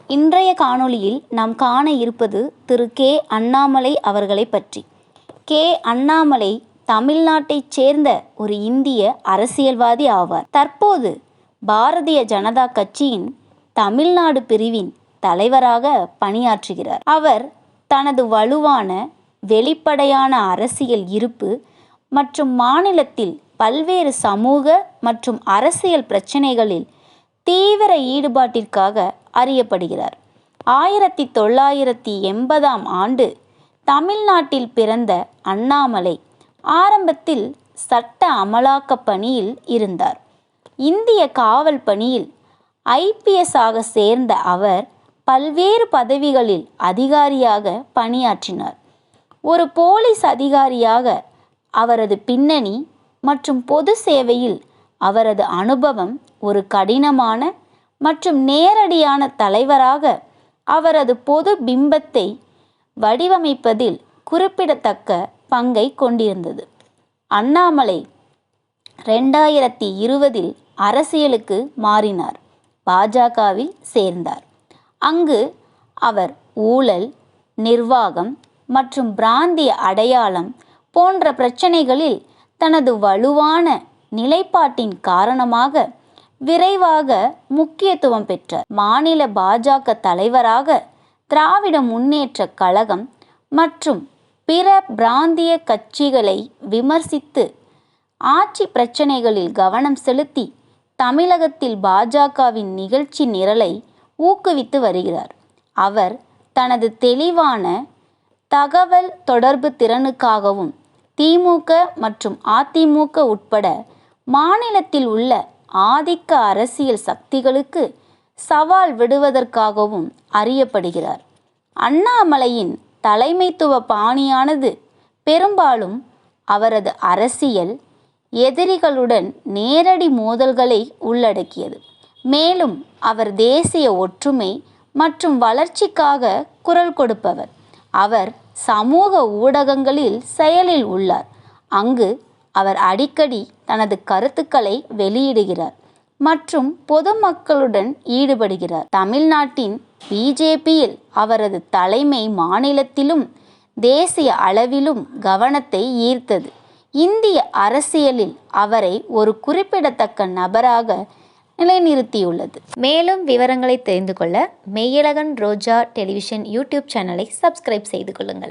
இன்றைய காணொளியில் நாம் காண இருப்பது திரு கே. அண்ணாமலை அவர்களை பற்றி. கே. அண்ணாமலை தமிழ்நாட்டைச் சேர்ந்த ஒரு இந்திய அரசியல்வாதி ஆவார். தற்போது பாரதிய ஜனதா கட்சியின் தமிழ்நாடு பிரிவின் தலைவராக பணியாற்றுகிறார். அவர் தனது வலுவான வெளிப்படையான அரசியல் இருப்பு மற்றும் மாநிலத்தில் பல்வேறு சமூக மற்றும் அரசியல் பிரச்சினைகளில் தீவிர ஈடுபாட்டிற்காக அறியப்படுகிறார். 1980ஆம் ஆண்டு தமிழ்நாட்டில் பிறந்த அண்ணாமலை ஆரம்பத்தில் சட்ட அமலாக்க பணியில் இருந்தார். இந்திய காவல் பணியில் IPS ஆக சேர்ந்த அவர் பல்வேறு பதவிகளில் அதிகாரியாக பணியாற்றினார். ஒரு போலீஸ் அதிகாரியாக அவரது பின்னணி மற்றும் பொது சேவையில் அவரது அனுபவம் ஒரு கடினமான மற்றும் நேரடியான தலைவராக அவரது பொது பிம்பத்தை வடிவமைப்பதில் குறிப்பிடத்தக்க பங்கை கொண்டிருந்தது. அண்ணாமலை 2020இல் அரசியலுக்கு மாறினார். பாஜகவில் சேர்ந்தார். அங்கு அவர் ஊழல், நிர்வாகம் மற்றும் பிராந்திய அடையாளம் போன்ற பிரச்சனைகளில் தனது வலுவான நிலைப்பாட்டின் காரணமாக விரைவாக முக்கியத்துவம் பெற்றார். மாநில பாஜக தலைவராக திராவிட முன்னேற்றக் கழகம் மற்றும் பிற பிராந்திய கட்சிகளை விமர்சித்து ஆட்சி பிரச்சனைகளில் கவனம் செலுத்தி தமிழகத்தில் பாஜகவின் நிகழ்ச்சி நிரலை ஊக்குவித்து வருகிறார். அவர் தனது தெளிவான தகவல் தொடர்பு திறனுக்காகவும் திமுக மற்றும் அதிமுக உட்பட மாநிலத்தில் உள்ள ஆதிக்க அரசியல் சக்திகளுக்கு சவால் விடுவதற்காகவும் அறியப்படுகிறார். அண்ணாமலையின் தலைமைத்துவ பாணியானது பெரும்பாலும் அவரது அரசியல் எதிரிகளுடன் நேரடி மோதல்களை உள்ளடக்கியது. மேலும் அவர் தேசிய ஒற்றுமை மற்றும் வளர்ச்சிக்காக குரல் கொடுப்பவர். அவர் சமூக ஊடகங்களில் செயலில் உள்ளார். அங்கு அவர் அடிக்கடி தனது கருத்துக்களை வெளியிடுகிறார் மற்றும் பொதுமக்களுடன் ஈடுபடுகிறார். தமிழ்நாட்டின் BJPயில் அவரது தலைமை மாநிலத்திலும் தேசிய அளவிலும் கவனத்தை ஈர்த்தது. இந்திய அரசியலில் அவரை ஒரு குறிப்பிடத்தக்க நபராக நிலைநிறுத்தியுள்ளது. மேலும் விவரங்களை தெரிந்து கொள்ள மெய்யழகன் ரோஜா டெலிவிஷன் யூடியூப் சேனலை சப்ஸ்கிரைப் செய்து கொள்ளுங்கள்.